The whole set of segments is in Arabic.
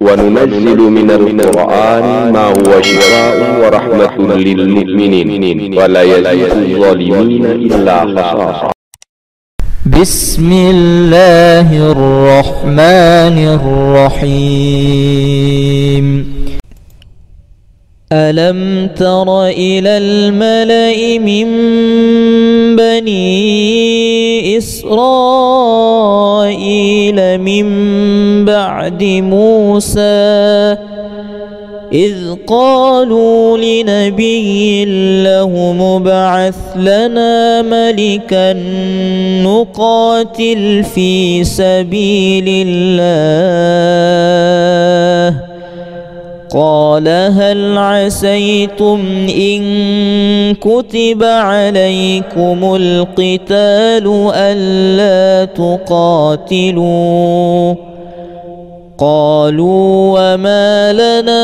وننزل من القرآن ما هو شفاء ورحمة للمؤمنين ولا يزيد الظالمين إلا خسارا. بسم الله الرحمن الرحيم. ألم تر إلى الملأ من بني إسرائيل من بعد موسى إذ قالوا لنبي له ابعث لنا ملكا نقاتل في سبيل الله قال هل عسيتم إن كتب عليكم القتال ألا تقاتلوا قالوا وما لنا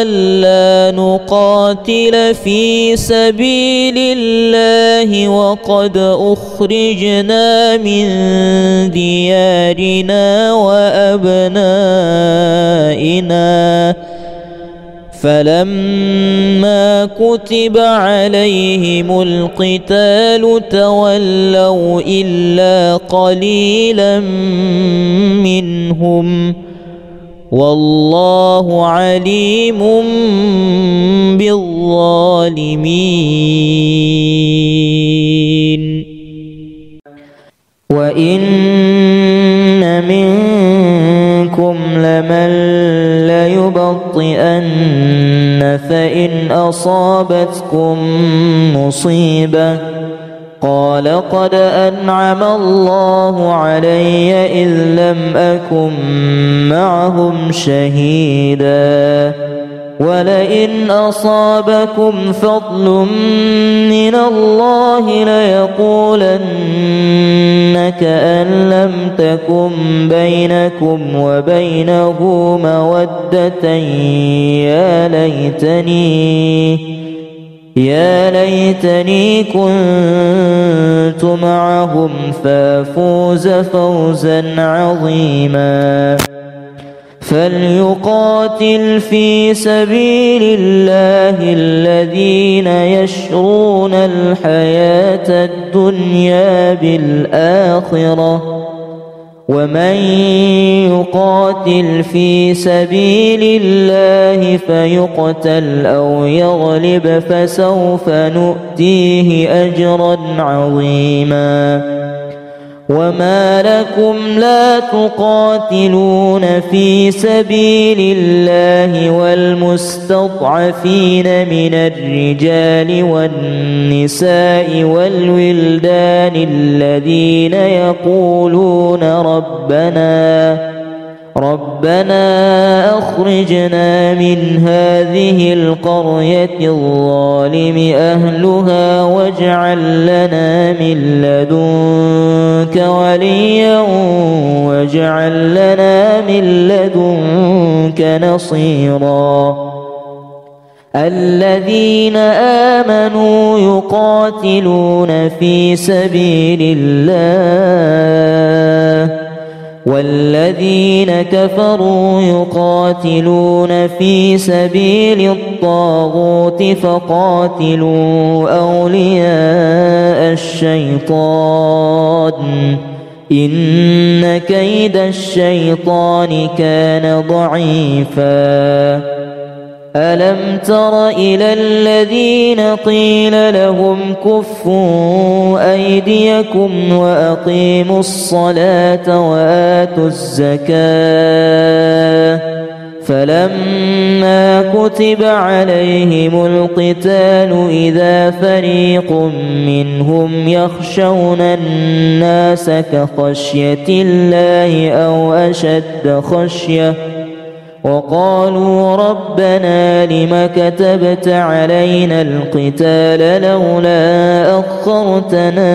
ألا نقاتل في سبيل الله وقد أخرجنا من ديارنا وأبنائنا فلما كتب عليهم القتال تولوا إلا قليلا منهم والله عليم بالظالمين. وإن منكم لمن ليبطئن فإن أصابتكم مصيبة قال قد أنعم الله علي إذ لم أكن معهم شهيدا ولئن أصابكم فضل من الله ليقولن كأن لم تكن بينكم وبينه مودة يا ليتني كنت معهم فافوز فوزا عظيما. فليقاتل في سبيل الله الذين يشرون الحياة الدنيا بالآخرة ومن يقاتل في سبيل الله فيقتل أو يغلب فسوف نؤتيه أجرا عظيما. وما لكم لا تقاتلون في سبيل الله والمستضعفين من الرجال والنساء والولدان الذين يقولون ربنا أخرجنا من هذه القرية الظالم أهلها واجعل لنا من لدنك وليا واجعل لنا من لدنك نصيرا. الذين آمنوا يقاتلون في سبيل الله والذين كفروا يقاتلون في سبيل الطاغوت فقاتلوا أولياء الشيطان إن كيد الشيطان كان ضعيفا. ألم تر إلى الذين قيل لهم كفوا أيديكم وأقيموا الصلاة وآتوا الزكاة فلما كتب عليهم القتال إذا فريق منهم يخشون الناس كخشية الله أو أشد خشية وقالوا ربنا لم كتبت علينا القتال لولا أخرتنا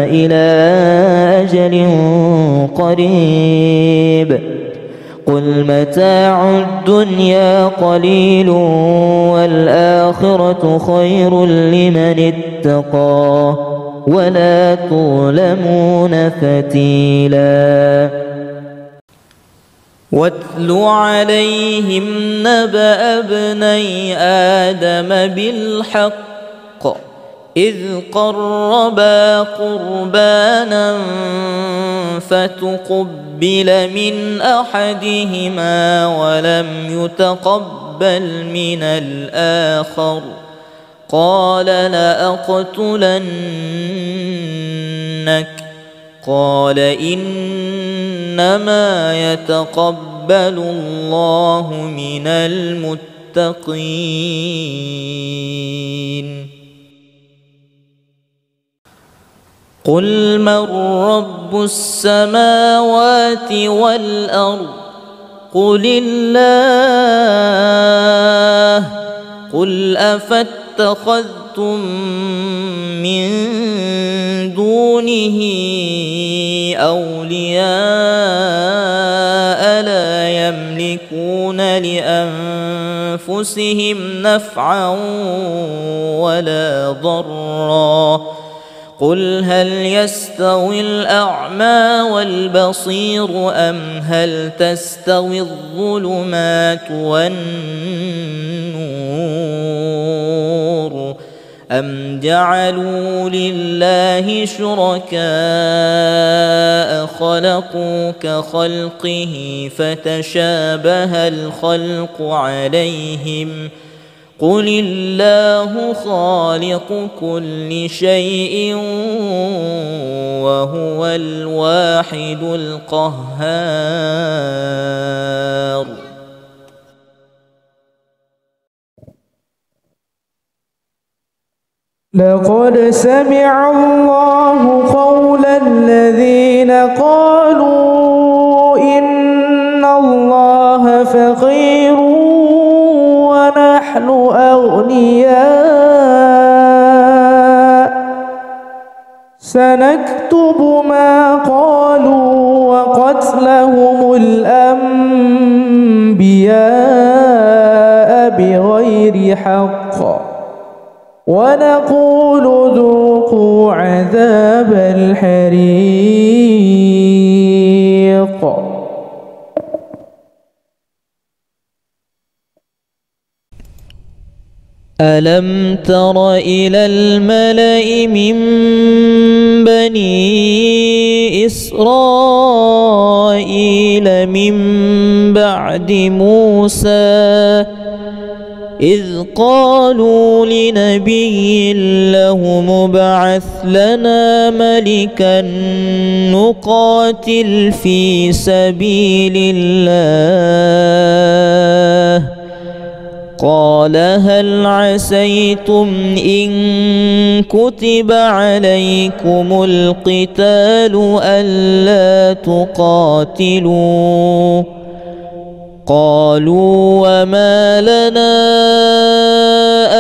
إلى أجل قريب قل متاع الدنيا قليل والآخرة خير لمن اتقى ولا تظلمون فتيلا. واتل عليهم نبأ ابني آدم بالحق إذ قربا قربانا فتقبل من أحدهما ولم يتقبل من الآخر قال لأقتلنك قال إنما يتقبل الله من المتقين قل من رب السماوات والأرض قل الله قل أفاتخذتم من دونه أولياء لا يملكون لأنفسهم نفعا ولا ضرا قل هل يستوي الأعمى والبصير أم هل تستوي الظلمات والنور أم جعلوا لله شركاء خلقوا كخلقه فتشابه الخلق عليهم قل الله خالق كل شيء وهو الواحد القهار لقد سمع الله قول الذين قالوا إن الله فقير ونحن أغنياء سنكتب ما قالوا وقتلهم الأنبياء بغير حق ونقول ذوقوا عذاب الحريق ألم تر إلى الملأ من بني إسرائيل من بعد موسى إذ قالوا لنبي له مبعث لنا ملكا نقاتل في سبيل الله قال هل عسيتم إن كتب عليكم القتال ألا تقاتلوا قالوا وما لنا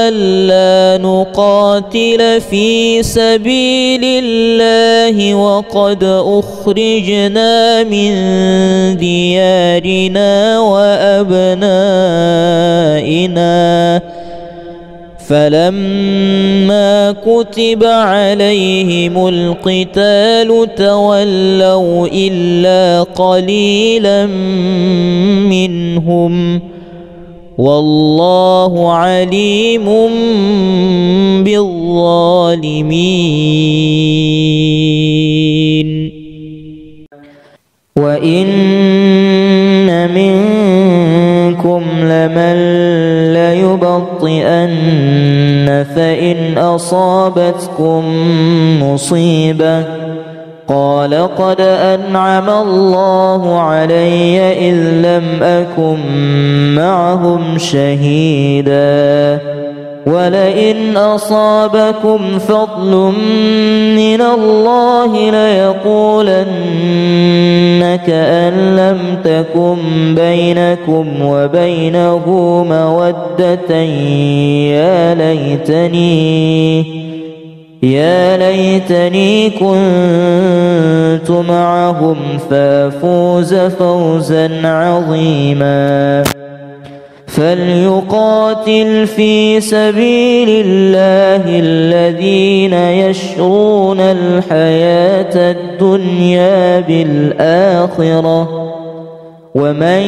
ألا نقاتل في سبيل الله وقد أخرجنا من ديارنا وأبنائنا فلما كتب عليهم القتال تولوا إلا قليلا منهم والله عليم بالظالمين وإن منكم لمن ليبطئن فإن أصابتكم مصيبة قال قد أنعم الله علي إذ لم أكن معهم شهيدا ولئن أصابكم فضل من الله ليقولن كأن لم تكن بينكم وبينه مودة يا ليتني كنت معهم فافوز فوزا عظيما فليقاتل في سبيل الله الذين يشرون الحياة الدنيا بالآخرة ومن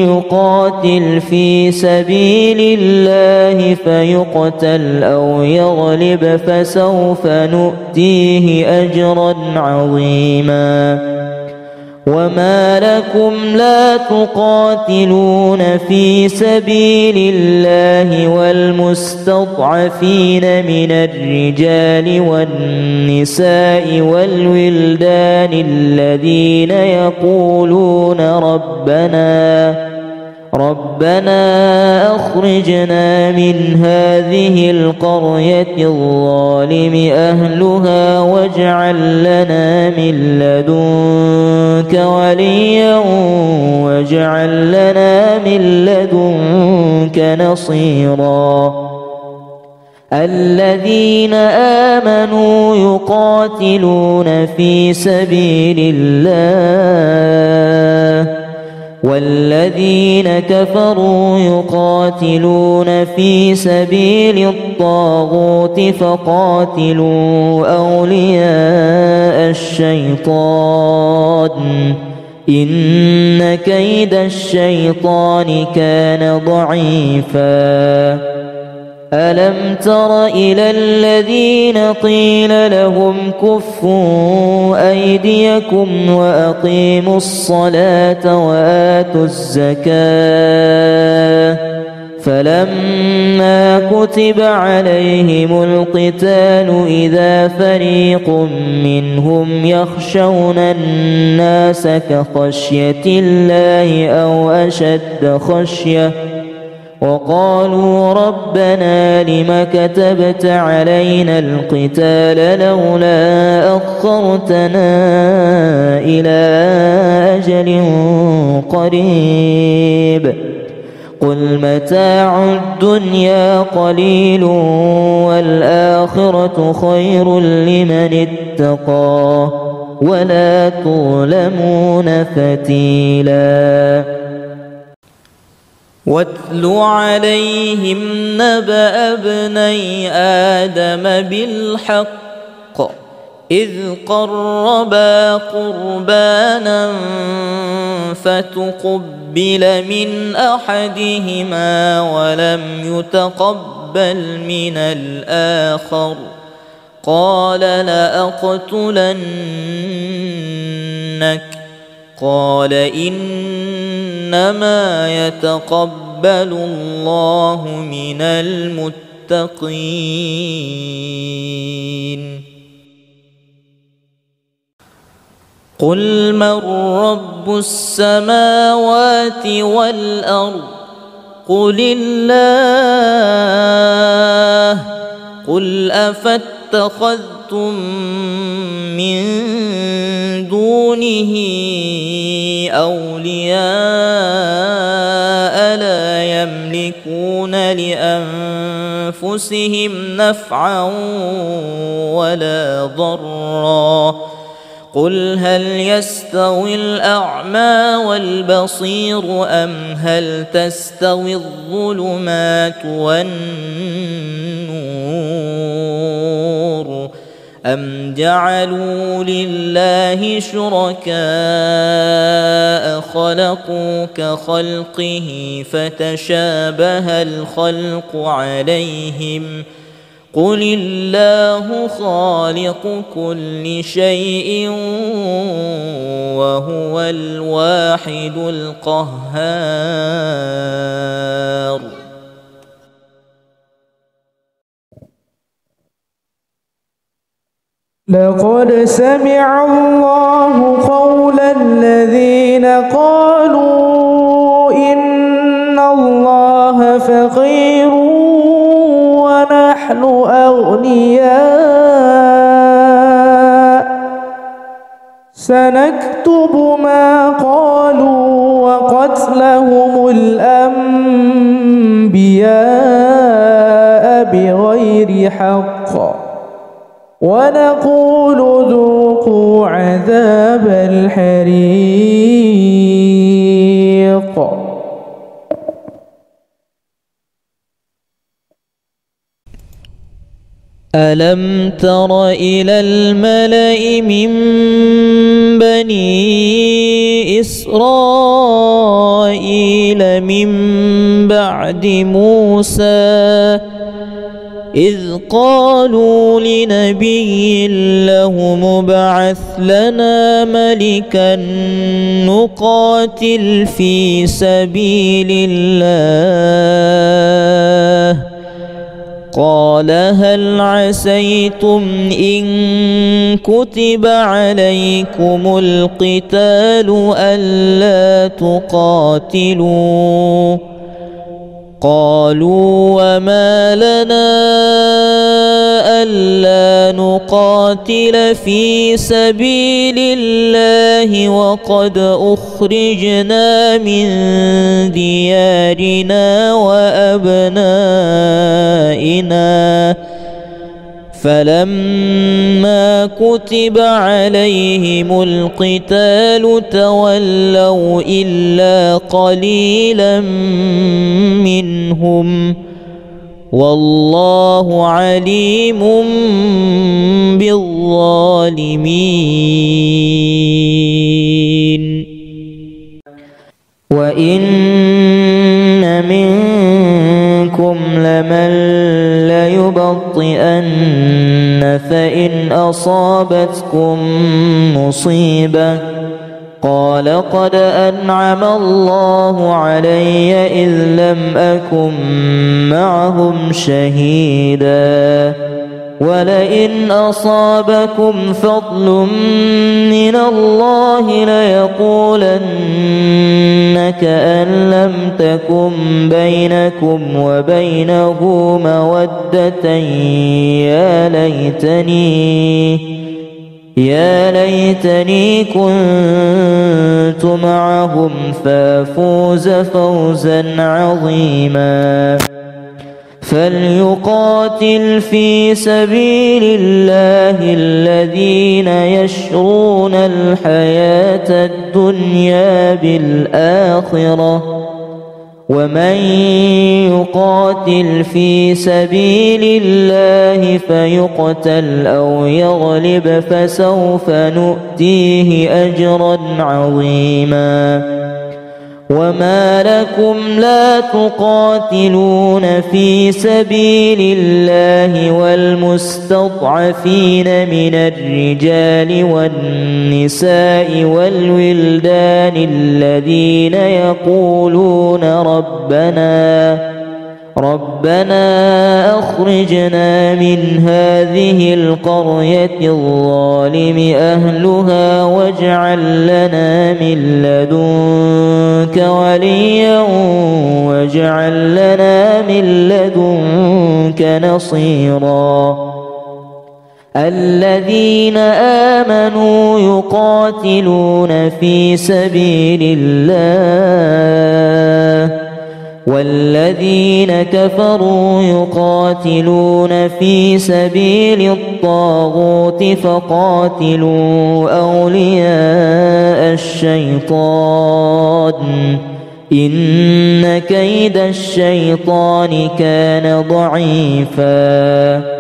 يقاتل في سبيل الله فيقتل أو يغلب فسوف نؤتيه أجرا عظيما وما لكم لا تقاتلون في سبيل الله والمستضعفين من الرجال والنساء والولدان الذين يقولون ربنا أخرجنا من هذه القرية الظالم أهلها واجعل لنا من لدنك وليا واجعل لنا من لدنك نصيرا الذين آمنوا يقاتلون في سبيل الله والذين كفروا يقاتلون في سبيل الطاغوت فقاتلوا أولياء الشيطان إن كيد الشيطان كان ضعيفا ألم تر إلى الذين قيل لهم كفوا أيديكم وأقيموا الصلاة وآتوا الزكاة فلما كتب عليهم القتال إذا فريق منهم يخشون الناس كخشية الله أو أشد خشية وقالوا ربنا لم كتبت علينا القتال لولا أخرتنا إلى أجل قريب قل متاع الدنيا قليل والآخرة خير لمن اتقى ولا تظلمون فتيلا واتل عليهم نبأ ابني آدم بالحق إذ قربا قربانا فتقبل من أحدهما ولم يتقبل من الآخر قال لأقتلنك قال إنما يتقبل الله من المتقين قل من رب السماوات والأرض قل الله قل أفاتخذتم من دونه أولياء لا يملكون لأنفسهم نفعا ولا ضرا قل هل يستوي الأعمى والبصير أم هل تستوي الظلمات والنور أم جعلوا لله شركاء خلقوا كخلقه فتشابه الخلق عليهم قل الله خالق كل شيء وهو الواحد القهار لقد سمع الله قول الذين قالوا إن الله فقير ونحن أغنياء سنكتب ما قالوا وقتلهم الأنبياء بغير حق ونقول ذوقوا عذاب الحريق ألم تر إلى الملأ من بني إسرائيل من بعد موسى إذ قالوا لنبي له مبعث لنا ملكا نقاتل في سبيل الله قال هل عسيتم إن كتب عليكم القتال ألا تقاتلوا قالوا وما لنا ألا نقاتل في سبيل الله وقد أخرجنا من ديارنا وأبنائنا فلما كتب عليهم القتال تولوا إلا قليلا منهم والله عليم بالظالمين وإن منكم لمن ليبطئن فإن أصابتكم مصيبة قال قد أنعم الله علي إذ لم أكن معهم شهيدا ولئن أصابكم فضل من الله ليقولن كأن لم تكن بينكم وبينه مودة يا ليتني كنت معهم فافوز فوزا عظيما فليقاتل في سبيل الله الذين يشرون الحياة الدنيا بالآخرة ومن يقاتل في سبيل الله فيقتل أو يغلب فسوف نؤتيه أجرا عظيما وما لكم لا تقاتلون في سبيل الله والمستضعفين من الرجال والنساء والولدان الذين يقولون ربنا أخرجنا من هذه القرية الظالم أهلها واجعل لنا من لدنك وليا واجعل لنا من لدنك نصيرا الذين آمنوا يقاتلون في سبيل الله والذين كفروا يقاتلون في سبيل الطاغوت فقاتلوا أولياء الشيطان إن كيد الشيطان كان ضعيفا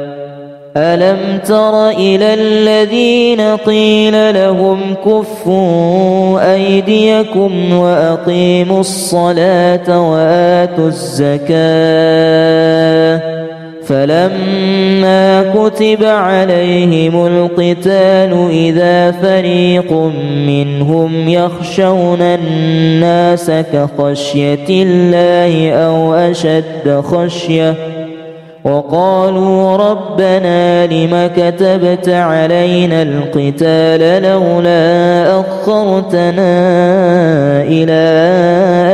ألم تر إلى الذين قيل لهم كفوا أيديكم وأقيموا الصلاة وآتوا الزكاة فلما كتب عليهم القتال إذا فريق منهم يخشون الناس كخشية الله أو أشد خشية وقالوا ربنا لم كتبت علينا القتال لولا أخرتنا إلى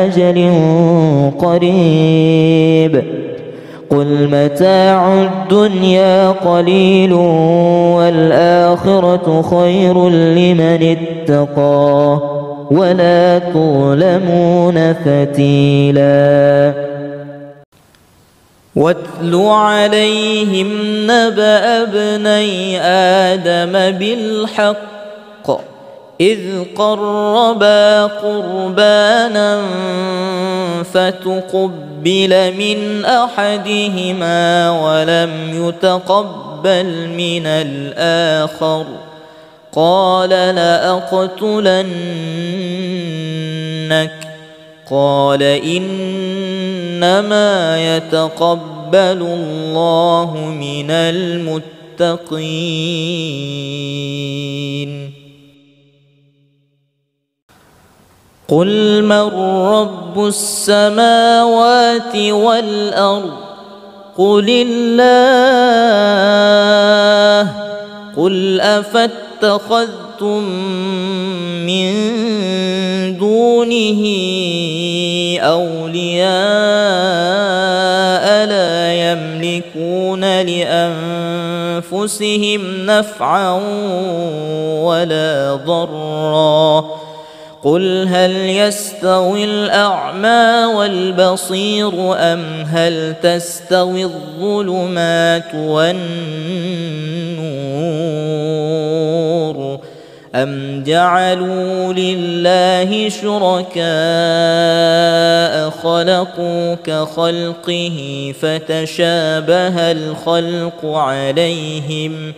أجل قريب قل متاع الدنيا قليل والآخرة خير لمن اتقى ولا تظلمون فتيلا واتل عليهم نبأ ابني آدم بالحق إذ قربا قربانا فتقبل من أحدهما ولم يتقبل يتقبل من الآخر قال لأقتلنك قال إنما يتقبل الله من المتقين. قل من رب السماوات والأرض قل الله قل أفاتخذتم من دونه أولياء لا يملكون لأنفسهم نفعا ولا ضرا قل هل يستوي الأعمى والبصير أم هل تستوي الظلمات والنور أم جعلوا لله شركاء خلقوا كخلقه فتشابه الخلق عليهم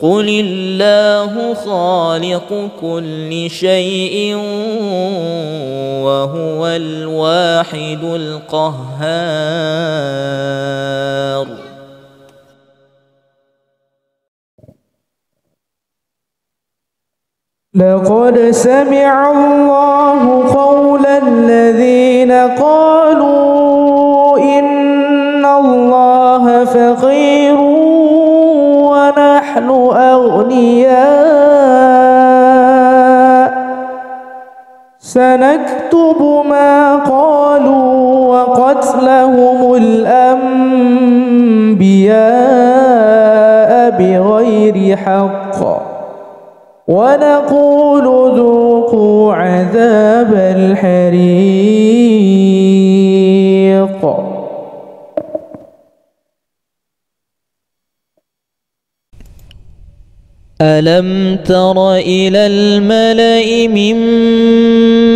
قل الله خالق كل شيء وهو الواحد القهار. لقد سمع الله قول الذين قالوا إن الله فقير ونحن أغنياء سنكتب ما قالوا وقتلهم الأنبياء بغير حق ونقول ذوقوا عذاب الحريق. ألم تر إلى الملأ من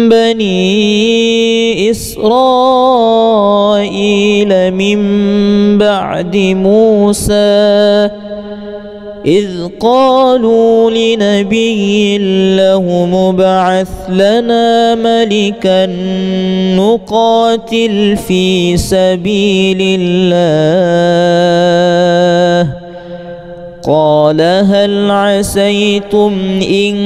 بني إسرائيل من بعد موسى إذ قالوا لنبي له ابعث لنا ملكا نقاتل في سبيل الله قال هل عسيتم إن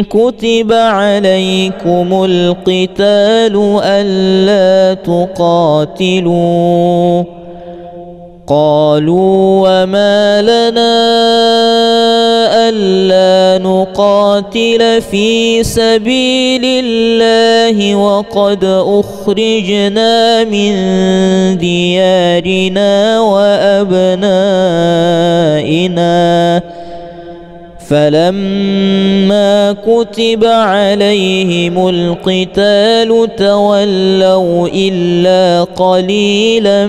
كتب عليكم القتال ألا تقاتلوا قالوا وما لنا ألا نقاتل في سبيل الله وقد أخرجنا من ديارنا وأبنائنا فلما كتب عليهم القتال تولوا إلا قليلا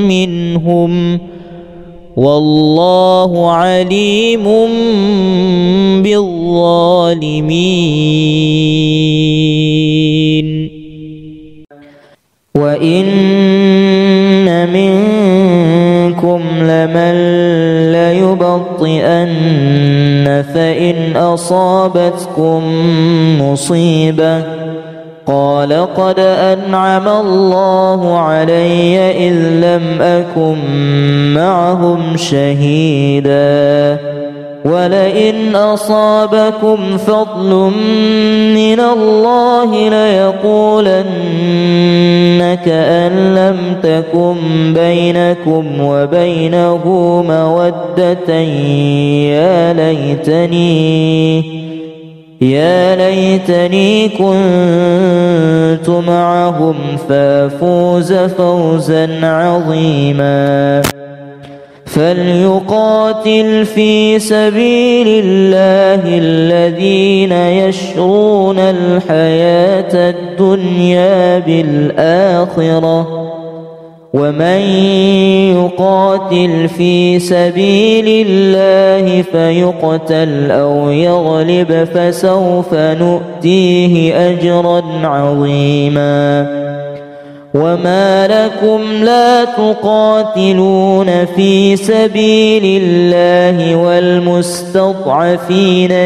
منهم والله عليم بالظالمين. وإن منكم لمن ليبطئن فإن أصابتكم مصيبة قال قد أنعم الله علي إذ لم أكن معهم شهيدا ولئن أصابكم فضل من الله ليقولن كأن لم تكن بينكم وبينه مودة يا ليتني كنت معهم فافوز فوزا عظيما. فليقاتل في سبيل الله الذين يشرون الحياة الدنيا بالآخرة ومن يقاتل في سبيل الله فيقتل أو يغلب فسوف نؤتيه أجرا عظيما. وما لكم لا تقاتلون في سبيل الله والمستضعفين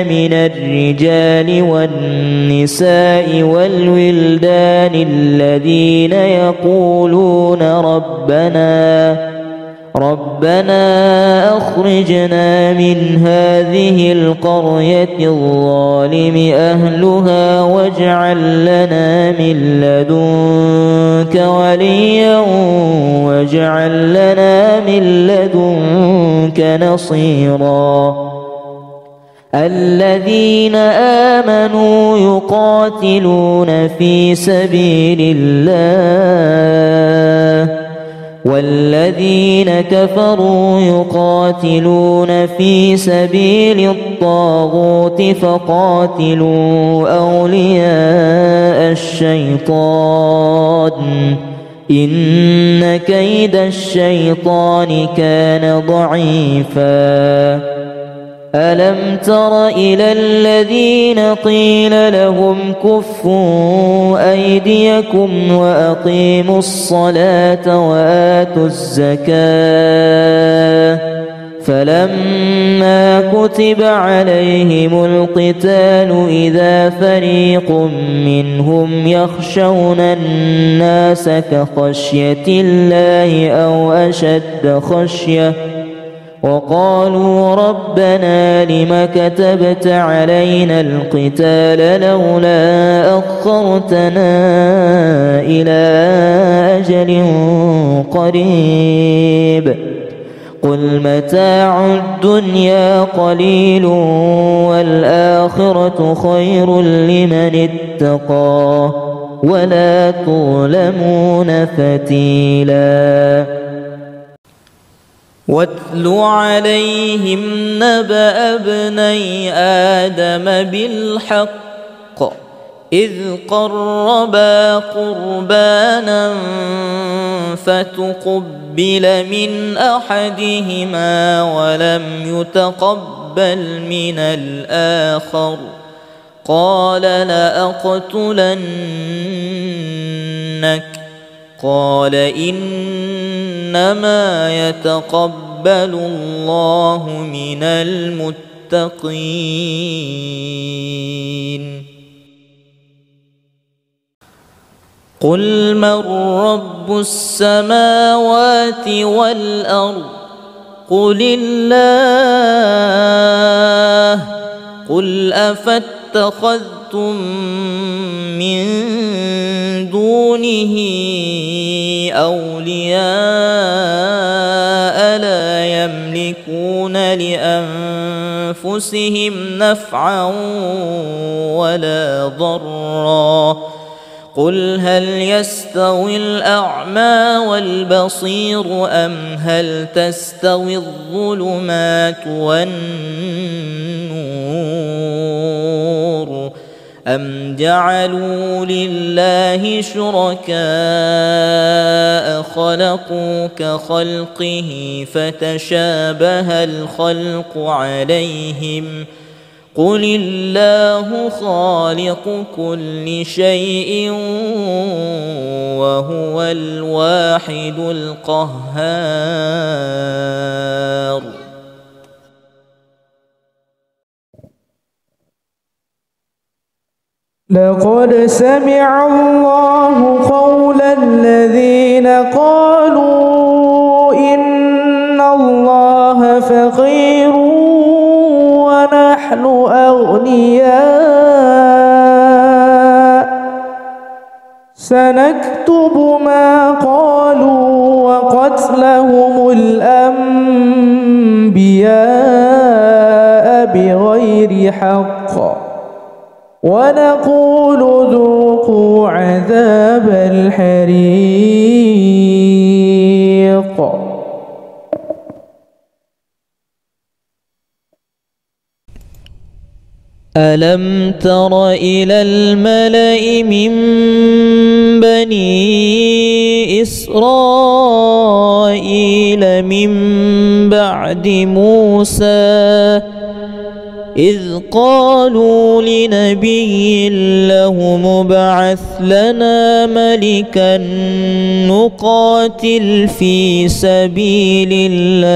من الرجال والنساء والولدان الذين يقولون ربنا أخرجنا من هذه القرية الظالم أهلها واجعل لنا من لدنك وليا واجعل لنا من لدنك نصيرا الذين آمنوا يقاتلون في سبيل الله والذين كفروا يقاتلون في سبيل الطاغوت فقاتلوا أولياء الشيطان إن كيد الشيطان كان ضعيفا ألم تر إلى الذين قيل لهم كفوا أيديكم وأقيموا الصلاة وآتوا الزكاة فلما كتب عليهم القتال إذا فريق منهم يخشون الناس كخشية الله أو أشد خشية وقالوا ربنا لم كتبت علينا القتال لولا أخرتنا إلى أجل قريب قل متاع الدنيا قليل والآخرة خير لمن اتقى ولا تظلمون فتيلا واتل عليهم نبأ ابني آدم بالحق إذ قربا قربانا فتقبل من أحدهما ولم يتقبل من الآخر قال لأقتلنك قال إنما يتقبل الله من المتقين قل من رب السماوات والأرض قل الله قل أفاتخذتم من دونه أولياء لا يملكون لأنفسهم نفعا ولا ضرا قل هل يستوي الأعمى والبصير أم هل تستوي الظلمات والنور أم جعلوا لله شركاء خلقوا كخلقه فتشابه الخلق عليهم قل الله خالق كل شيء وهو الواحد القهار لقد سمع الله قول الذين قالوا إن الله فقير ونحن أغنياء سنكتب ما قالوا وقتلهم الأنبياء بغير حق ونقول ذوقوا عذاب الحريق ألم تر إلى الملأ من بني إسرائيل من بعد موسى إذ قالوا لنبي له مبعث لنا ملكا نقاتل في سبيل الله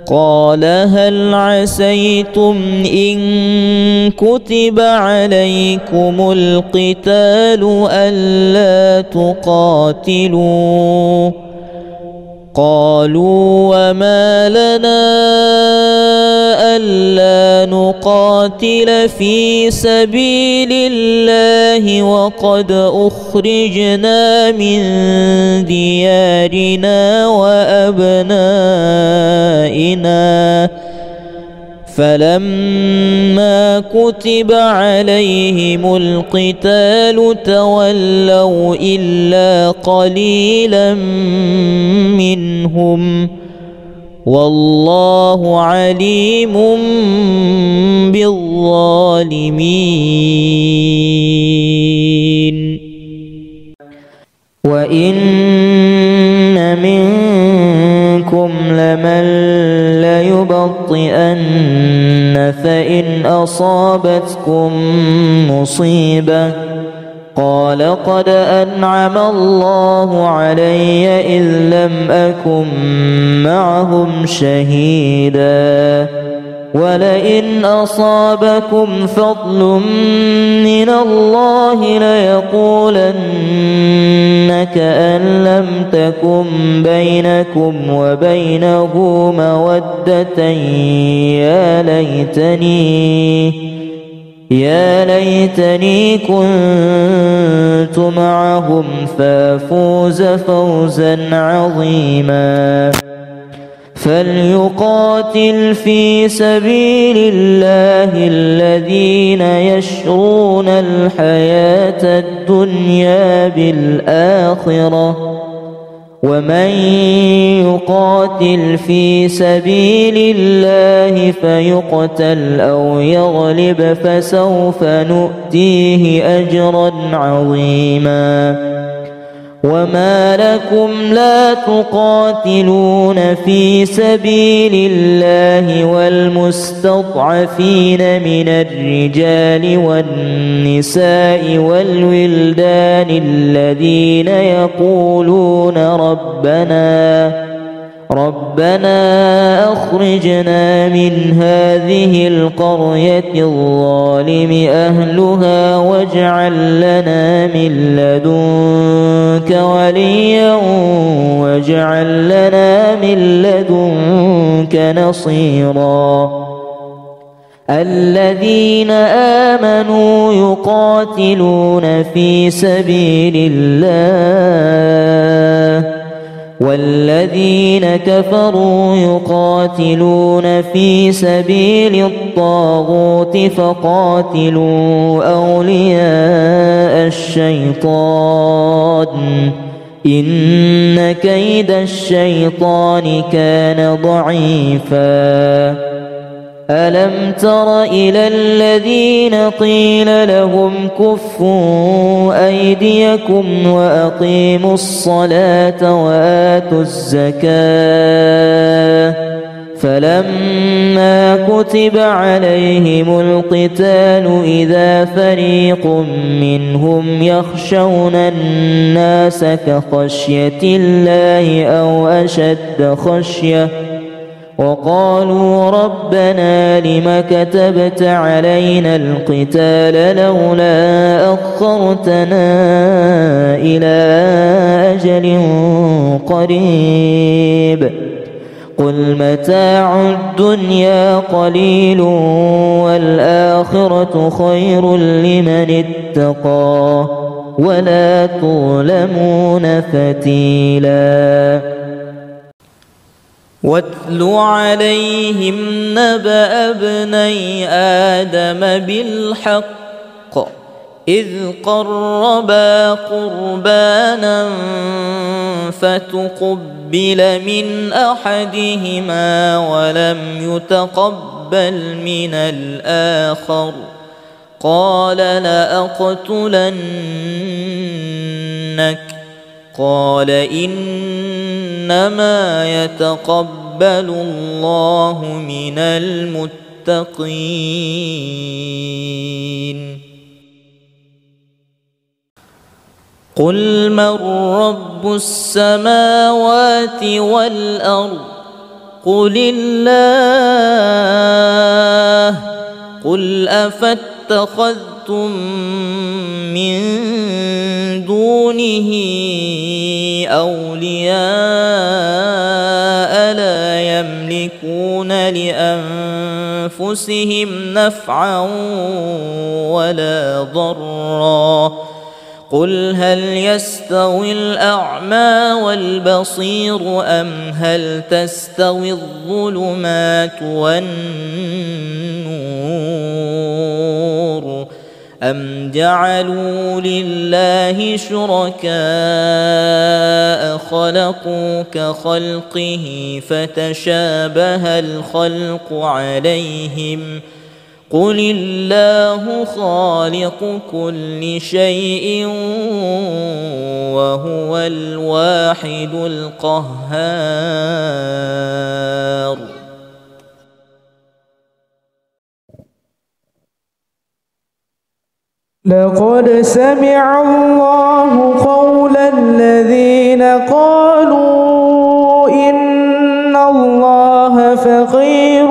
قال هل عسيتم إن كتب عليكم القتال ألا تقاتلوا قالوا وما لنا ألا نقاتل في سبيل الله وقد أخرجنا من ديارنا وأبنائنا فلما كتب عليهم القتال تولوا إلا قليلا منهم والله عليم بالظالمين وإن منكم لمن ليبطئن فإن أصابتكم مصيبة قال قد أنعم الله علي إذ لم أكن معهم شهيدا ولئن أصابكم فضل من الله ليقولن كأن لم تكن بينكم وبينه مودة يا ليتني كنت معهم فافوز فوزا عظيما فليقاتل في سبيل الله الذين يشرون الحياة الدنيا بالآخرة ومن يقاتل في سبيل الله فيقتل أو يغلب فسوف نؤتيه أجرا عظيما وما لكم لا تقاتلون في سبيل الله والمستضعفين من الرجال والنساء والولدان الذين يقولون ربنا أخرجنا من هذه القرية الظالم أهلها واجعل لنا من لدنك وليا واجعل لنا من لدنك نصيرا الذين آمنوا يقاتلون في سبيل الله والذين كفروا يقاتلون في سبيل الطاغوت فقاتلوا أولياء الشيطان إن كيد الشيطان كان ضعيفا ألم تر إلى الذين قيل لهم كفوا أيديكم وأقيموا الصلاة وآتوا الزكاة فلما كتب عليهم القتال إذا فريق منهم يخشون الناس كخشية الله أو أشد خشية وقالوا ربنا لم كتبت علينا القتال لولا أخرتنا إلى أجل قريب قل متاع الدنيا قليل والآخرة خير لمن اتقى ولا تظلمون فتيلا واتل عليهم نبأ ابني آدم بالحق إذ قربا قربانا فتقبل من أحدهما ولم يتقبل من الآخر قال لأقتلنك قال إنما يتقبل الله من المتقين. قل من رب السماوات والأرض قل الله. قل أفاتخذتم من دونه أولياء لا يملكون لأنفسهم نفعا ولا ضرا. قل هل يستوي الأعمى والبصير أم هل تستوي الظلمات والنور أم جعلوا لله شركاء خلقوا كخلقه فتشابه الخلق عليهم. قل الله خالق كل شيء وهو الواحد القهار. لقد سمع الله قول الذين قالوا إن الله فقير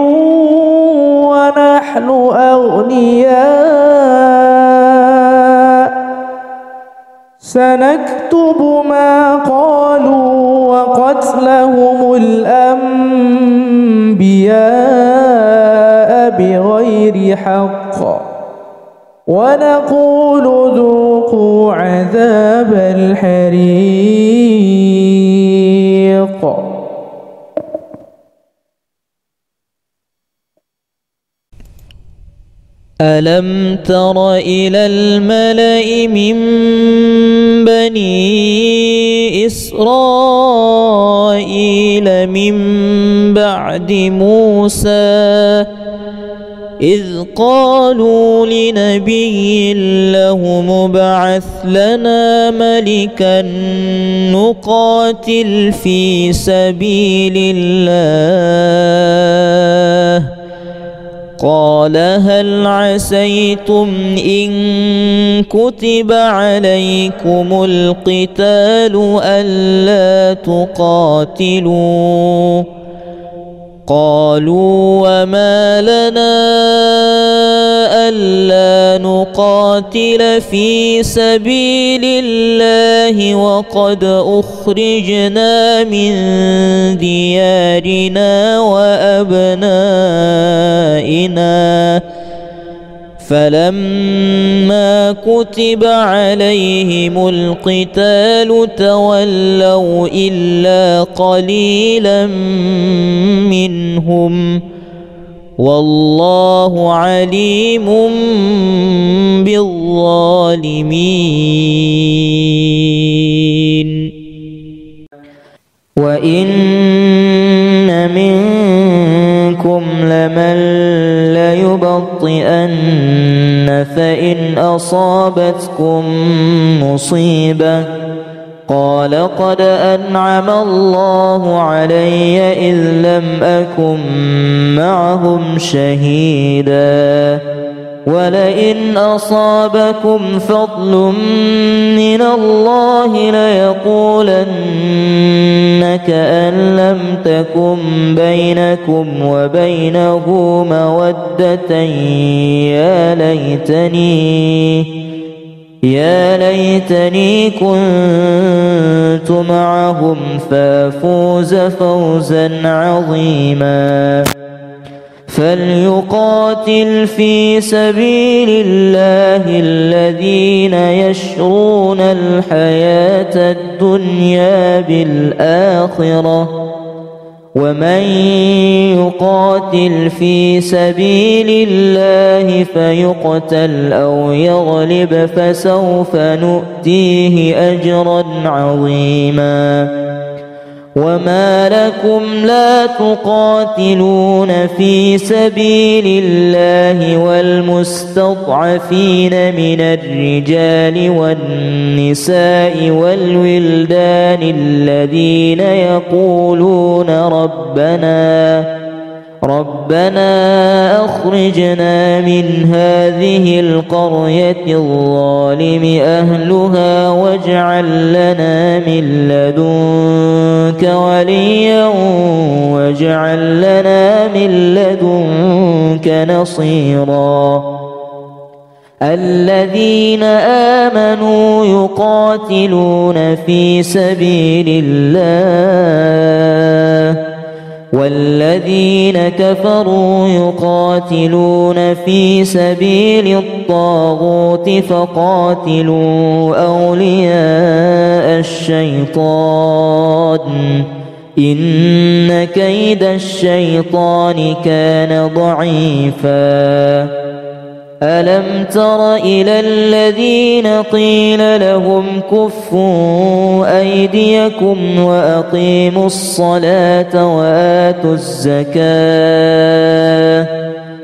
ونحن أغنياء سنكتب ما قالوا وقتلهم الأنبياء بغير حق ونقول ذوقوا عذاب الحريق. ألم تر إلى الملأ من بني إسرائيل من بعد موسى إذ قالوا لنبي له مبعث لنا ملكا نقاتل في سبيل الله. قال هل عسيتم إن كتب عليكم القتال ألا تقاتلوا؟ قالوا وما لنا ألا نقاتل في سبيل الله وقد أخرجنا من ديارنا وأبنائنا. فلما كتب عليهم القتال تولوا إلا قليلا منهم والله عليم بالظالمين. وإن منكم لمن ليبطئن فإن أصابتكم مصيبة قال قد أنعم الله علي إذ لم أكن معهم شهيدا ولئن أصابكم فضل من الله ليقولن كأن لم تكن بينكم وبينه مودة يا ليتني كنت معهم فافوز فوزا عظيما. فليقاتل في سبيل الله الذين يشرون الحياة الدنيا بالآخرة ومن يقاتل في سبيل الله فيقتل أو يغلب فسوف نؤتيه أجرا عظيما. وما لكم لا تقاتلون في سبيل الله والمستضعفين من الرجال والنساء والولدان الذين يقولون ربنا أخرجنا من هذه القرية الظالم أهلها واجعل لنا من لدنك وليا واجعل لنا من لدنك نصيرا الذين آمنوا يقاتلون في سبيل الله والذين كفروا يقاتلون في سبيل الطاغوت فقاتلوا أولياء الشيطان إن كيد الشيطان كان ضعيفا ألم تر إلى الذين قيل لهم كفوا أيديكم وأقيموا الصلاة وآتوا الزكاة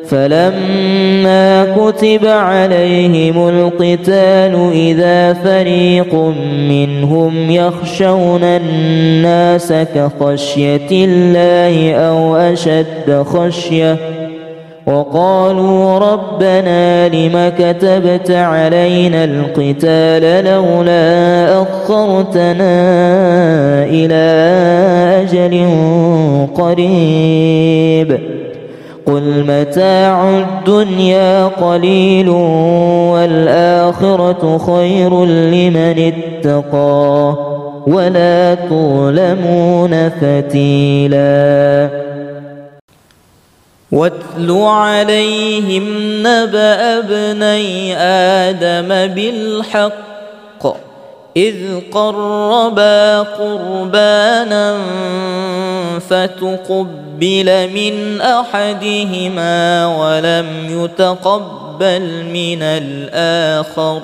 فلما كتب عليهم القتال إذا فريق منهم يخشون الناس كخشية الله أو أشد خشية وقالوا ربنا لم كتبت علينا القتال لولا أخرتنا إلى أجل قريب قل متاع الدنيا قليل والآخرة خير لمن اتقى ولا تظلمون فتيلا واتل عليهم نبأ ابني آدم بالحق إذ قربا قربانا فتقبل من أحدهما ولم يتقبل من الآخر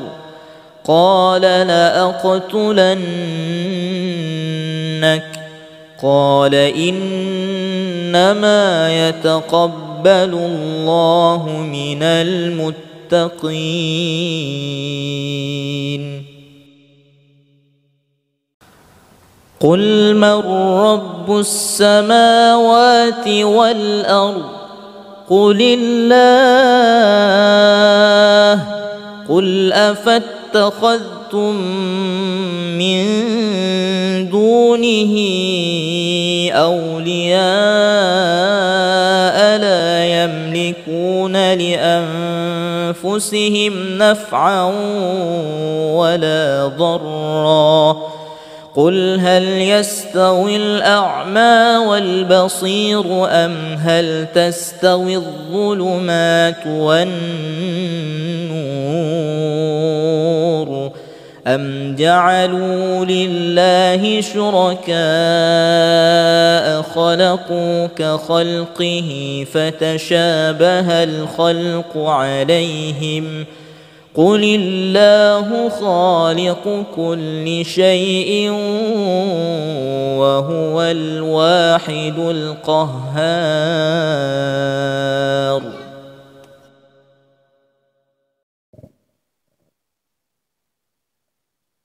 قال لأقتلنك قال إنما يتقبل الله من المتقين قل من رب السماوات والأرض قل الله قل أفاتخذتم من دونه أولياء لا يملكون لأنفسهم نفعا ولا ضرا قل هل يستوي الأعمى والبصير أم هل تستوي الظلمات والنور أم جعلوا لله شركاء خلقوا كخلقه فتشابه الخلق عليهم قل الله خالق كل شيء وهو الواحد القهار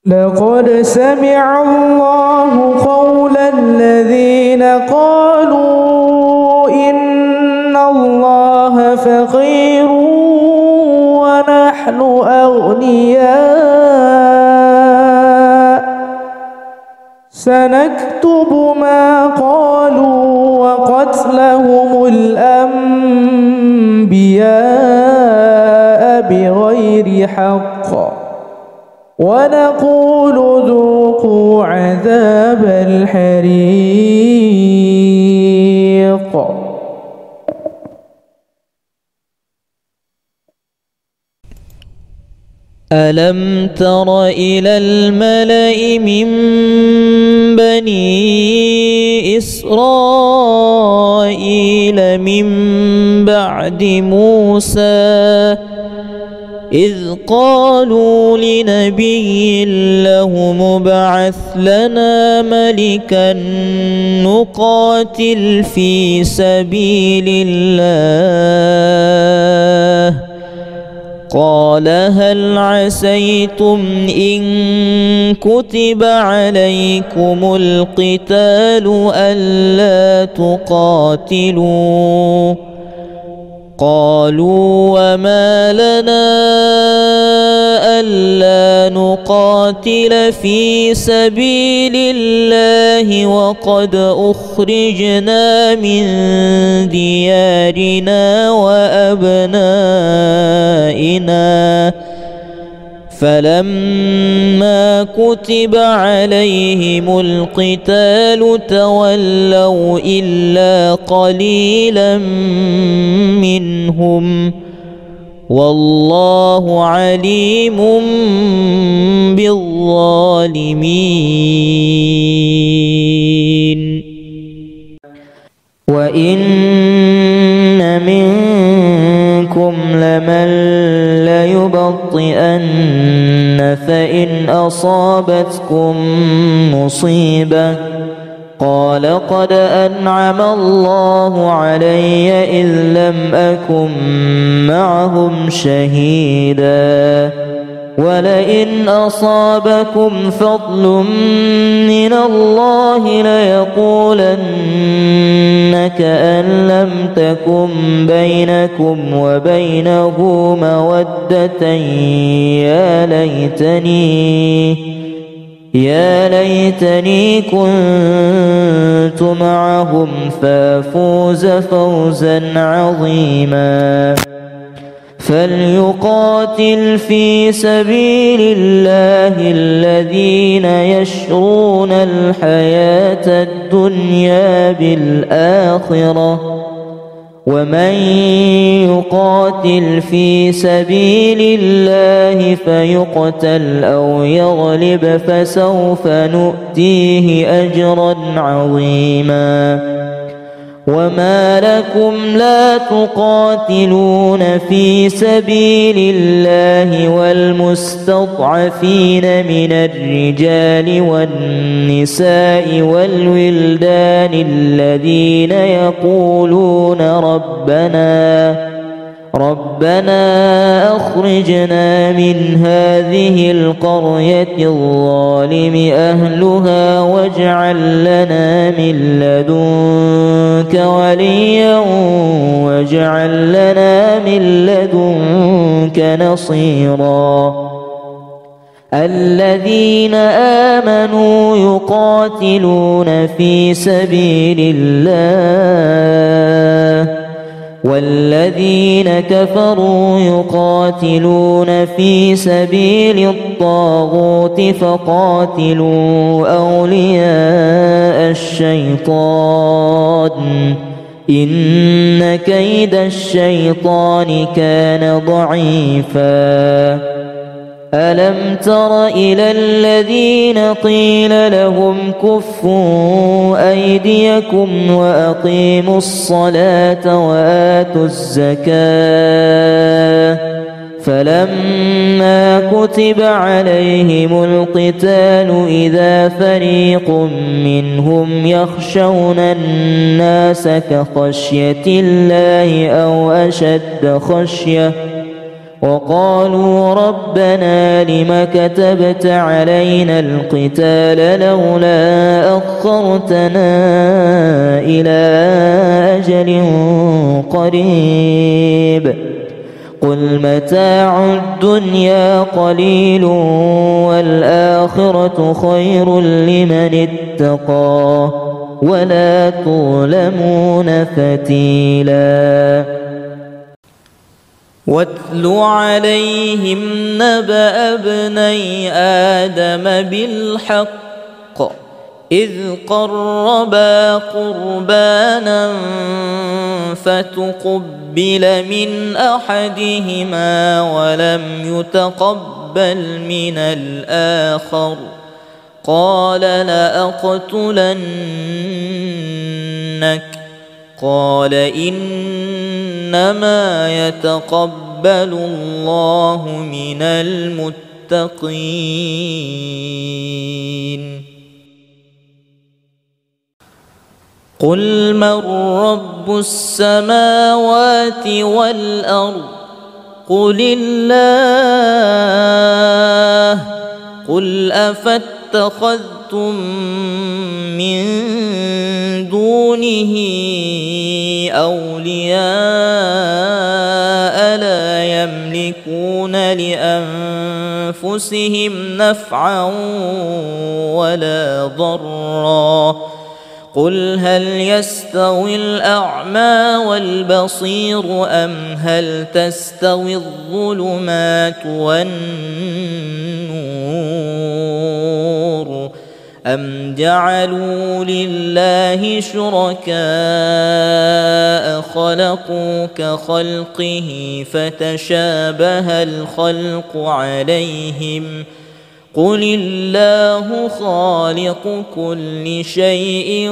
لقد سمع الله قول الذين قالوا إن الله فقير ونحن أغنياء سنكتب ما قالوا وقتلهم الأنبياء بغير حق ونقول ذوقوا عذاب الحريق ألم تر إلى الملأ من بني إسرائيل من بعد موسى إذ قالوا لنبي له مبعث لنا ملكا نقاتل في سبيل الله قال هل عسيتم إن كتب عليكم القتال ألا تقاتلوا قالوا وما لنا ألا نقاتل في سبيل الله وقد أخرجنا من ديارنا وأبنائنا فلما كتب عليهم القتال تولوا إلا قليلا منهم والله عليم بالظالمين وإن منكم لمن ليبطئن فإن أصابتكم مصيبة قال قد أنعم الله علي إذ لم أكن معهم شهيدا ولئن أصابكم فضل من الله ليقولن كأن لم تكن بينكم وبينه مودة يا ليتني كنت معهم فافوز فوزا عظيما فليقاتل في سبيل الله الذين يشرون الحياة الدنيا بالآخرة ومن يقاتل في سبيل الله فيقتل أو يغلب فسوف نؤتيه أجرا عظيما وما لكم لا تقاتلون في سبيل الله والمستضعفين من الرجال والنساء والولدان الذين يقولون ربنا أخرجنا من هذه القرية الظالم أهلها واجعل لنا من لدنك وليا واجعل لنا من لدنك نصيرا الذين آمنوا يقاتلون في سبيل الله والذين كفروا يقاتلون في سبيل الطاغوت فقاتلوا أولياء الشيطان إن كيد الشيطان كان ضعيفا ألم تر إلى الذين قيل لهم كفوا أيديكم وأقيموا الصلاة وآتوا الزكاة فلما كتب عليهم القتال إذا فريق منهم يخشون الناس كخشية الله أو أشد خشية وقالوا ربنا لم كتبت علينا القتال لولا أخرتنا إلى أجل قريب قل متاع الدنيا قليل والآخرة خير لمن اتقى ولا تظلمون فتيلا واتل عليهم نبأ ابني آدم بالحق إذ قربا قربانا فتقبل من أحدهما ولم يتقبل من الآخر قال لأقتلنك قال إنما يتقبل الله من المتقين. قل من رب السماوات والأرض قل الله. قل أفاتخذتم من دونه أولياء لا يملكون لأنفسهم نفعا ولا ضرا. قل هل يستوي الأعمى والبصير أم هل تستوي الظلمات والنور أم جعلوا لله شركاء خلقوا كخلقه فتشابه الخلق عليهم. قل الله خالق كل شيء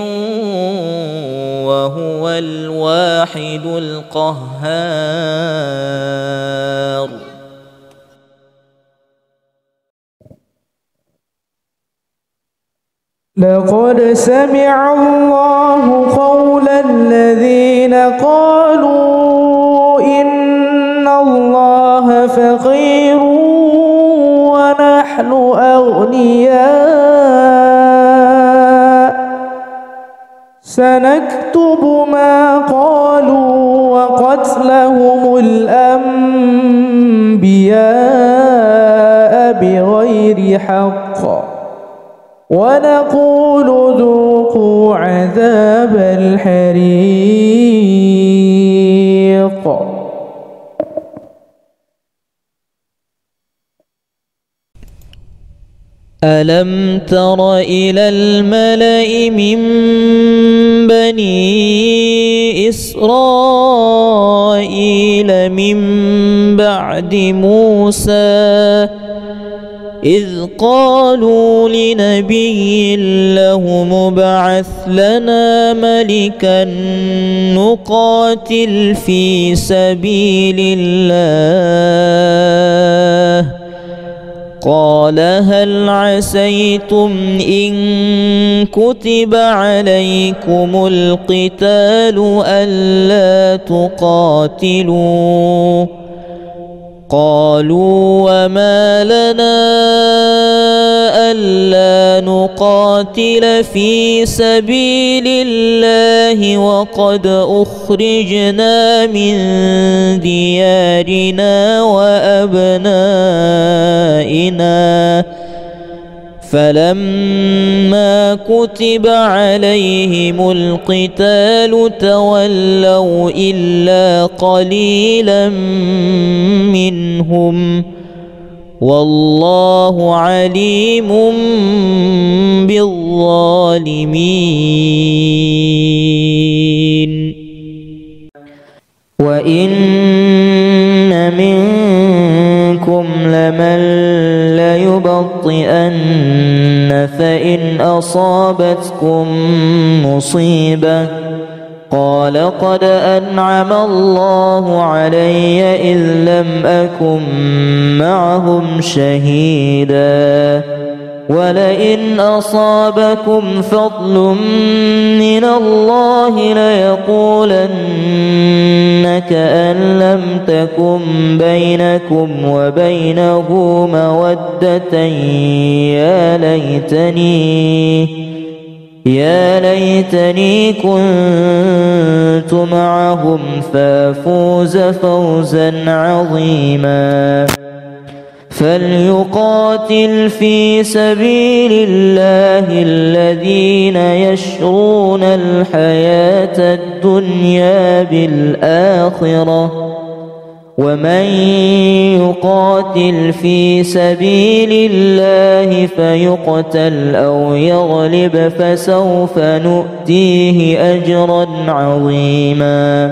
وهو الواحد القهار. لقد سمع الله قول الذين قالوا إن الله فقير ونحن أغنياء سنكتب ما قالوا وقتلهم الأنبياء بغير حق ونقول ذوقوا عذاب الحريق. ألم تر إلى الملأ من بني إسرائيل من بعد موسى إذ قالوا لنبي له مبعث لنا ملكا نقاتل في سبيل الله. قال هل عسيتم إن كتب عليكم القتال ألا تقاتلوا؟ قالوا وما لنا ألا نقاتل في سبيل الله وقد أخرجنا من ديارنا وأبنائنا. فلما كتب عليهم القتال تولوا إلا قليلا منهم والله عليم بالظالمين. وإن منكم لمن ليبطئن فإن أصابتكم مصيبة قال قد أنعم الله علي إذ لم أكن معهم شهيدا ولئن أصابكم فضل من الله ليقولن كأن لم تكن بينكم وبينه مودة يا ليتني كنت معهم فافوز فوزا عظيما. فليقاتل في سبيل الله الذين يشرون الحياة الدنيا بالآخرة ومن يقاتل في سبيل الله فيقتل أو يغلب فسوف نؤتيه أجرا عظيما.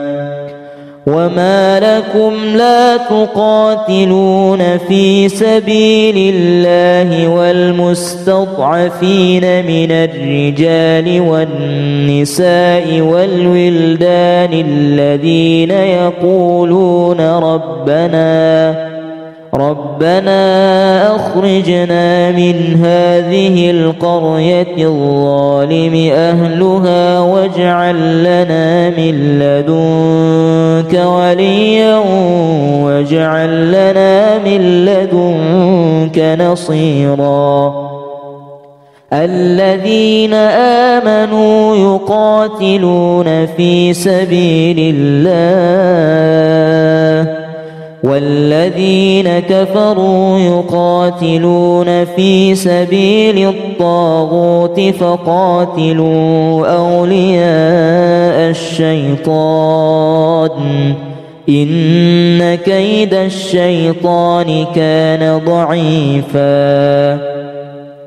وما لكم لا تقاتلون في سبيل الله والمستضعفين من الرجال والنساء والولدان الذين يقولون ربنا أخرجنا من هذه القرية الظالم أهلها واجعل لنا من لدنك وليا واجعل لنا من لدنك نصيرا الذين آمنوا يقاتلون في سبيل الله والذين كفروا يقاتلون في سبيل الطاغوت فقاتلوا أولياء الشيطان إن كيد الشيطان كان ضعيفا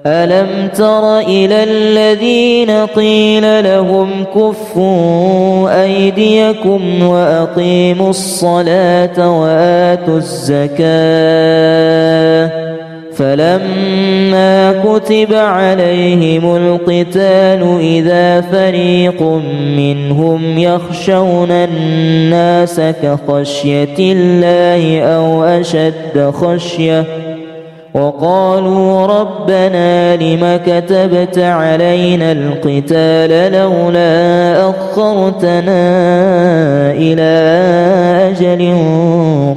ألم تر إلى الذين قيل لهم كفوا أيديكم وأقيموا الصلاة وآتوا الزكاة فلما كتب عليهم القتال إذا فريق منهم يخشون الناس كخشية الله أو أشد خشية وقالوا ربنا لم كتبت علينا القتال لولا أخرتنا إلى أجل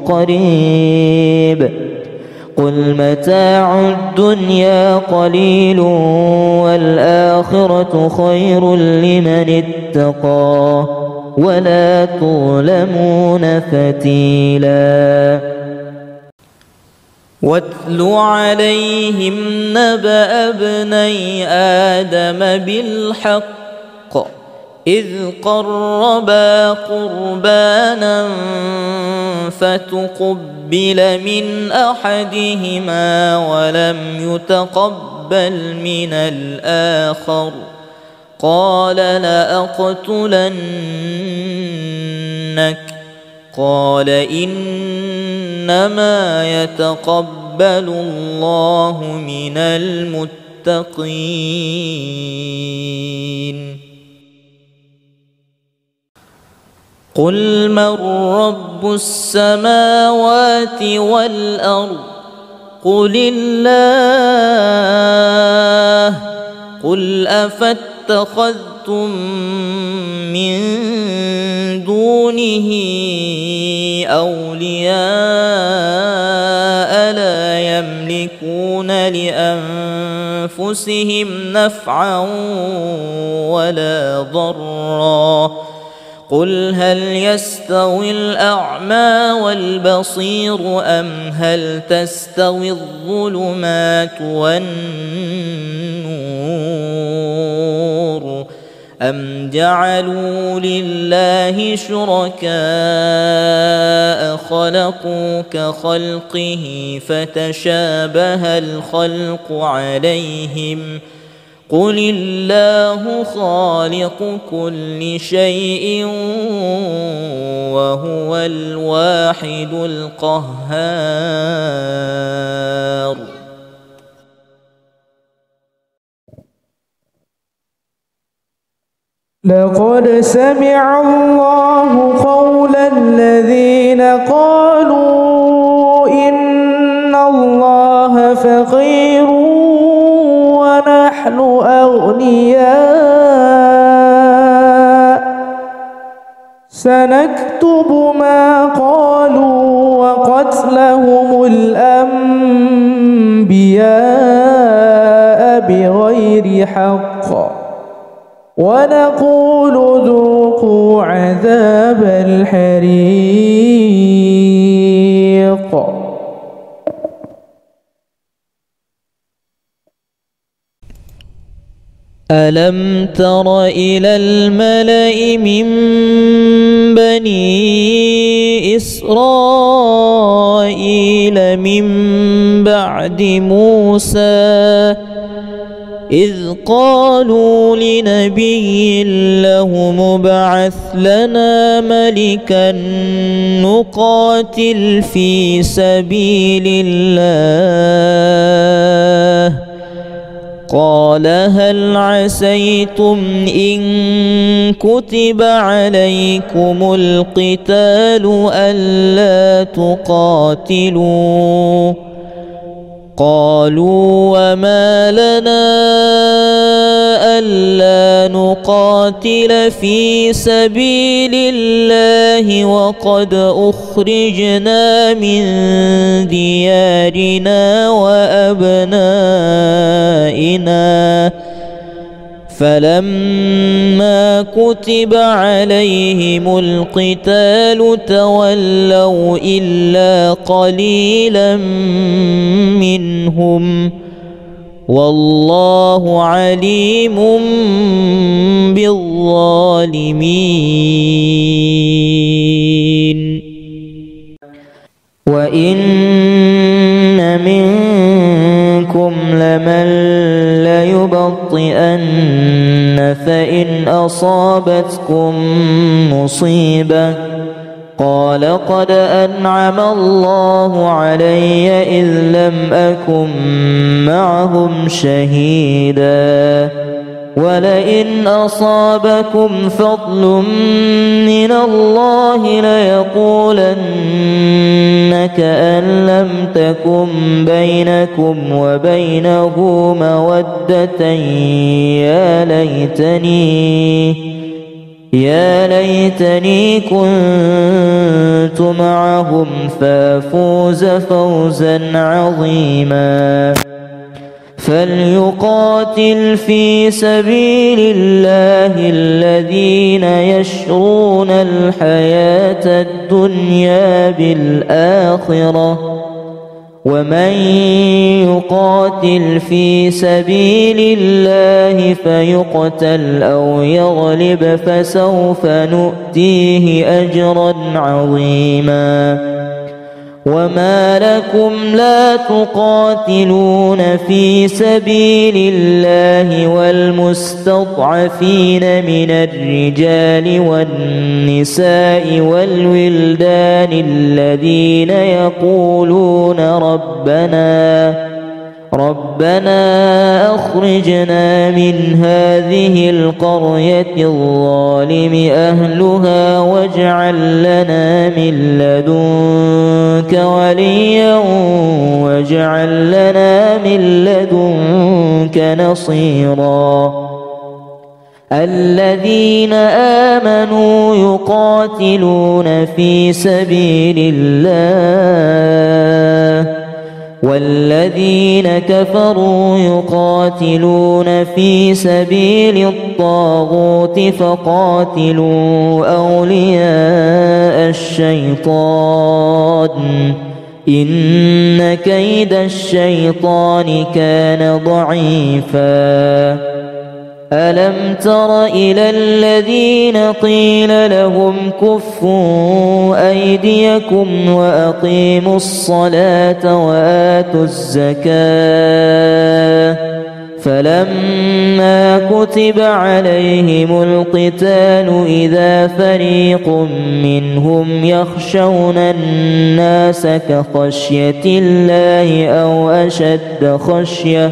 قريب قل متاع الدنيا قليل والآخرة خير لمن اتقى ولا تظلمون فتيلا واتل عليهم نبأ ابني آدم بالحق إذ قربا قربانا فتقبل من أحدهما ولم يتقبل من الآخر قال لأقتلنك قال إنما يتقبل الله من المتقين قل من رب السماوات والأرض قل الله قل أفاتخذتم من دونه أولياء لا يملكون لأنفسهم نفعا ولا ضرا قل هل يستوي الأعمى والبصير أم هل تستوي الظلمات والنور أم جعلوا لله شركاء خلقوا كخلقه فتشابه الخلق عليهم قل الله خالق كل شيء وهو الواحد القهار لقد سمع الله قول الذين قالوا إن الله فقير ونحن أغنياء سنكتب ما قالوا وقتلهم الأنبياء بغير حق ونقول ذوقوا عذاب الحريق ألم تر إلى الملأ من بني إسرائيل من بعد موسى إذ قالوا لنبي له مبعث لنا ملكا نقاتل في سبيل الله قال هل عسيتم إن كتب عليكم القتال ألا تقاتلوا قالوا وما لنا ألا نقاتل في سبيل الله وقد أخرجنا من ديارنا وأبنائنا فلما كتب عليهم القتال تولوا إلا قليلا منهم والله عليم بالظالمين وإن منكم لمن ليبطئن فإن أصابتكم مصيبة قال قد أنعم الله علي إذ لم أكن معهم شهيدا ولئن أصابكم فضل من الله ليقولن كأن لم تكن بينكم وبينه مودة يا ليتني كنت معهم فافوز فوزا عظيما فليقاتل في سبيل الله الذين يشرون الحياة الدنيا بالآخرة ومن يقاتل في سبيل الله فيقتل أو يغلب فسوف نؤتيه أجرا عظيما وما لكم لا تقاتلون في سبيل الله والمستضعفين من الرجال والنساء والولدان الذين يقولون ربنا أخرجنا من هذه القرية الظالم أهلها واجعل لنا من لدنك وليا واجعل لنا من لدنك نصيرا الذين آمنوا يقاتلون في سبيل الله والذين كفروا يقاتلون في سبيل الطاغوت فقاتلوا أولياء الشيطان إن كيد الشيطان كان ضعيفا ألم تر إلى الذين قيل لهم كفوا أيديكم وأقيموا الصلاة وآتوا الزكاة فلما كتب عليهم القتال إذا فريق منهم يخشون الناس كخشية الله أو أشد خشية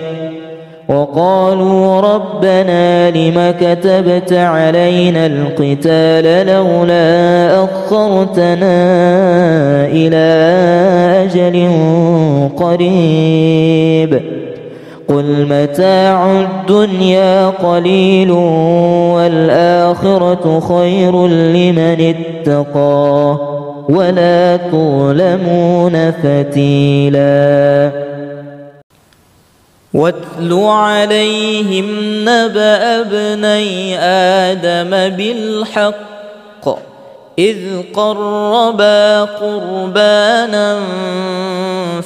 وقالوا ربنا لم كتبت علينا القتال لولا أخرتنا إلى أجل قريب قل متاع الدنيا قليل والآخرة خير لمن اتقى ولا تظلمون فتيلا واتل عليهم نبأ ابني آدم بالحق إذ قربا قربانا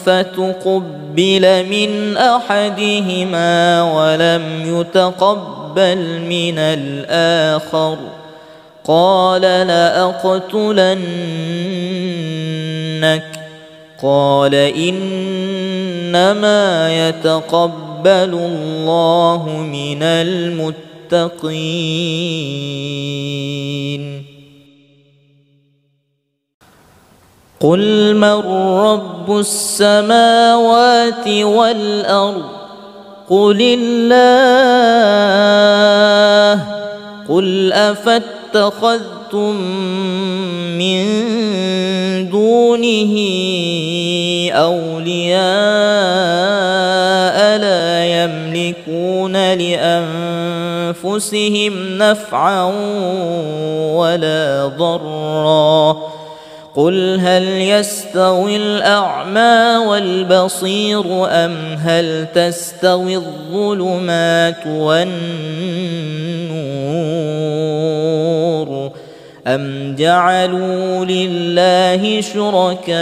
فتقبل من أحدهما ولم يتقبل من الآخر قال لأقتلنك قال إنما إنما يتقبل الله من المتقين. قل من رب السماوات والأرض قل الله. قل أفاتخذتم من دونه أولياء لا يملكون لأنفسهم نفعا ولا ضرا. قل هل يستوي الأعمى والبصير أم هل تستوي الظلمات والنور أم جعلوا لله شركاء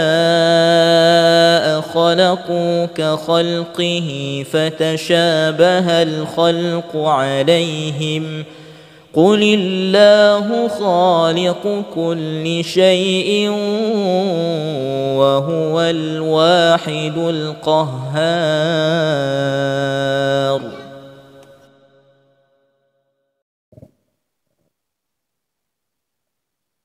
خلقوا كخلقه فتشابه الخلق عليهم. قل الله خالق كل شيء وهو الواحد القهار.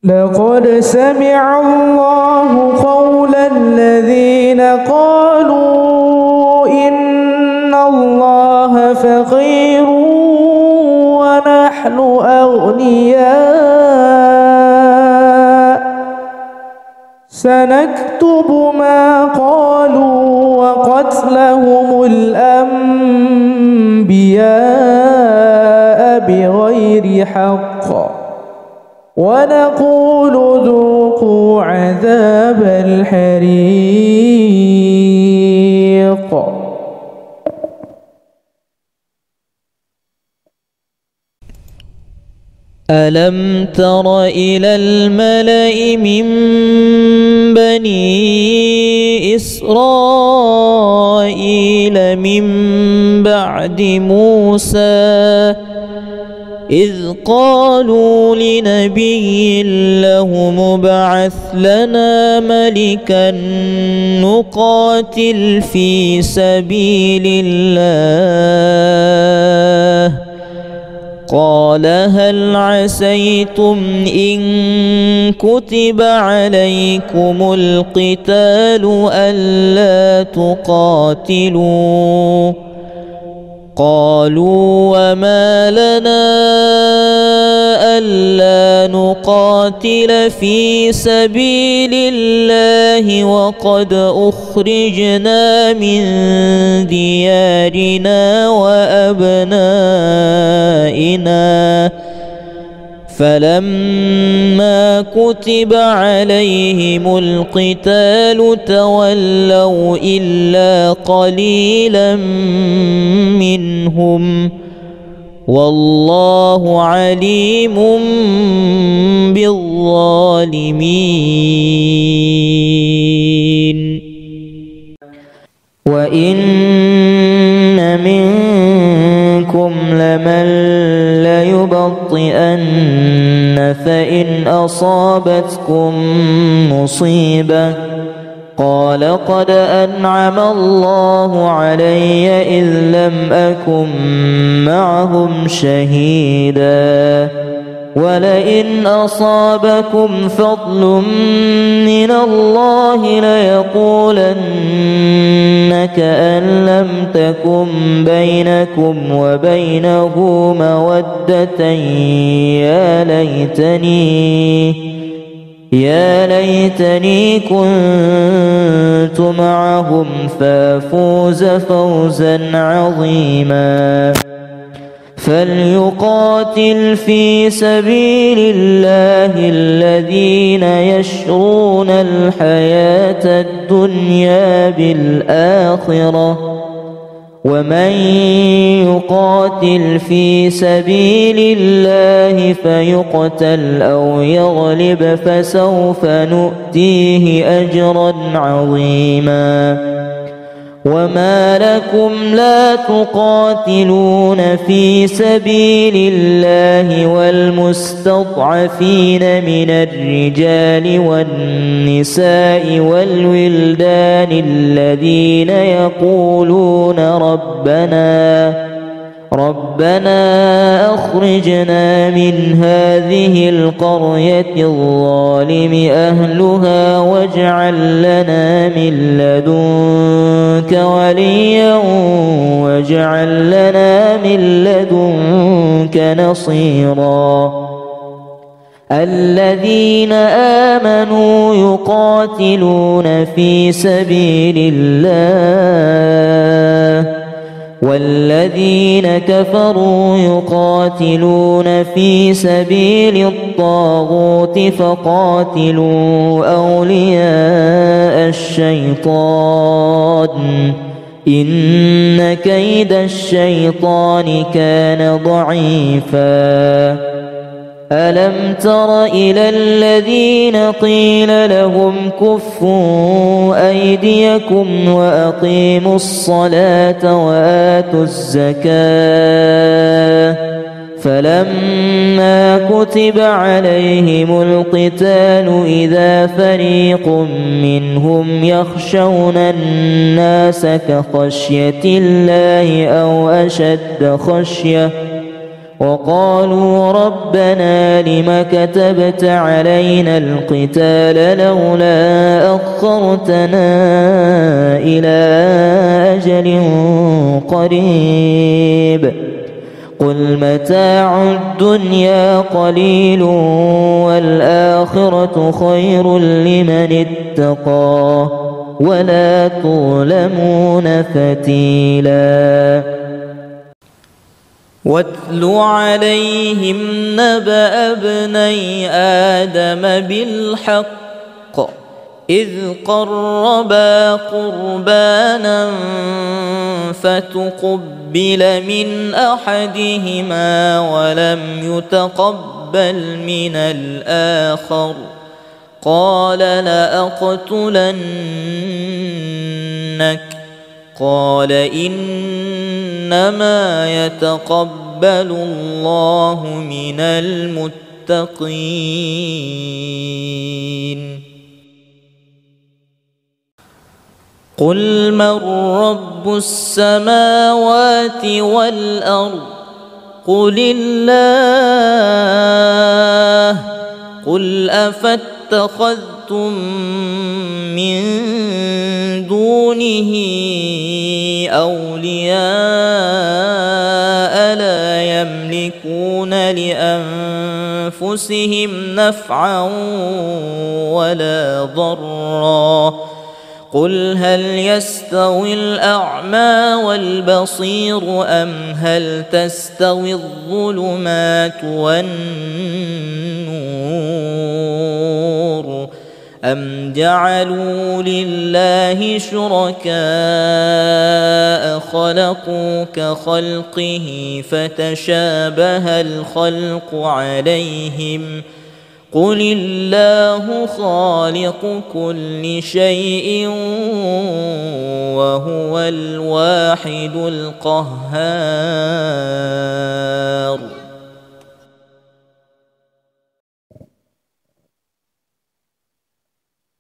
لقد سمع الله قول الذين قالوا إن الله فقير ونحن أغنياء سنكتب ما قالوا وقتلهم الأنبياء بغير حق ونقول ذوقوا عذاب الحريق. ألم تر إلى الملأ من بني إسرائيل من بعد موسى إذ قالوا لنبي له ابعث لنا ملكا نقاتل في سبيل الله. قال هل عسيتم إن كتب عليكم القتال ألا تقاتلوا؟ قالوا وما لنا ألا نقاتل في سبيل الله وقد أخرجنا من ديارنا وأبنائنا. فلما كتب عليهم القتال تولوا إلا قليلا منهم والله عليم بالظالمين. وإن منكم لمن ليبطئن فإن أصابتكم مصيبة قال قد أنعم الله علي إذ لم أكن معهم شهيدا ولئن أصابكم فضل من الله ليقولن كأن لم تكن بينكم وبينه مودة يا ليتني كنت معهم فافوز فوزا عظيما. فليقاتل في سبيل الله الذين يشرون الحياة الدنيا بالآخرة ومن يقاتل في سبيل الله فيقتل أو يغلب فسوف نؤتيه أجرا عظيما. وما لكم لا تقاتلون في سبيل الله والمستضعفين من الرجال والنساء والولدان الذين يقولون ربنا أخرجنا من هذه القرية الظالم أهلها واجعل لنا من لدنك وليا واجعل لنا من لدنك نصيرا الذين آمنوا يقاتلون في سبيل الله والذين كفروا يقاتلون في سبيل الطاغوت فقاتلوا أولياء الشيطان إن كيد الشيطان كان ضعيفا ألم تر إلى الذين قيل لهم كفوا أيديكم وأقيموا الصلاة وآتوا الزكاة فلما كتب عليهم القتال إذا فريق منهم يخشون الناس كخشية الله أو أشد خشية وقالوا ربنا لم كتبت علينا القتال لولا أخرتنا إلى أجل قريب قل متاع الدنيا قليل والآخرة خير لمن اتقى ولا تظلمون فتيلا واتل عليهم نبأ ابني آدم بالحق إذ قربا قربانا فتقبل من أحدهما ولم يتقبل من الآخر قال لأقتلنك قال إنما يتقبل الله من المتقين قل من رب السماوات والأرض قل الله قل أفاتخذتم من دونه أولياء لا يملكون لأنفسهم نفعا ولا ضرا قل هل يستوي الأعمى والبصير أم هل تستوي الظلمات والنور أم جعلوا لله شركاء خلقوا كخلقه فتشابه الخلق عليهم قل الله خالق كل شيء وهو الواحد القهار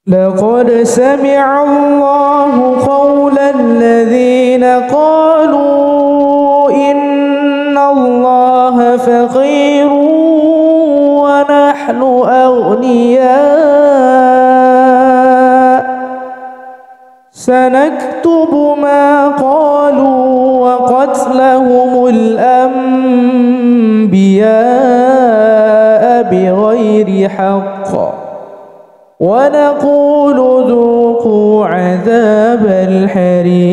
لقد سمع الله قول الذين قالوا إن الله فقير ونحن أغنياء سنكتب ما قالوا وقتلهم الأنبياء بغير حق ونقول ذوقوا عذاب الحريق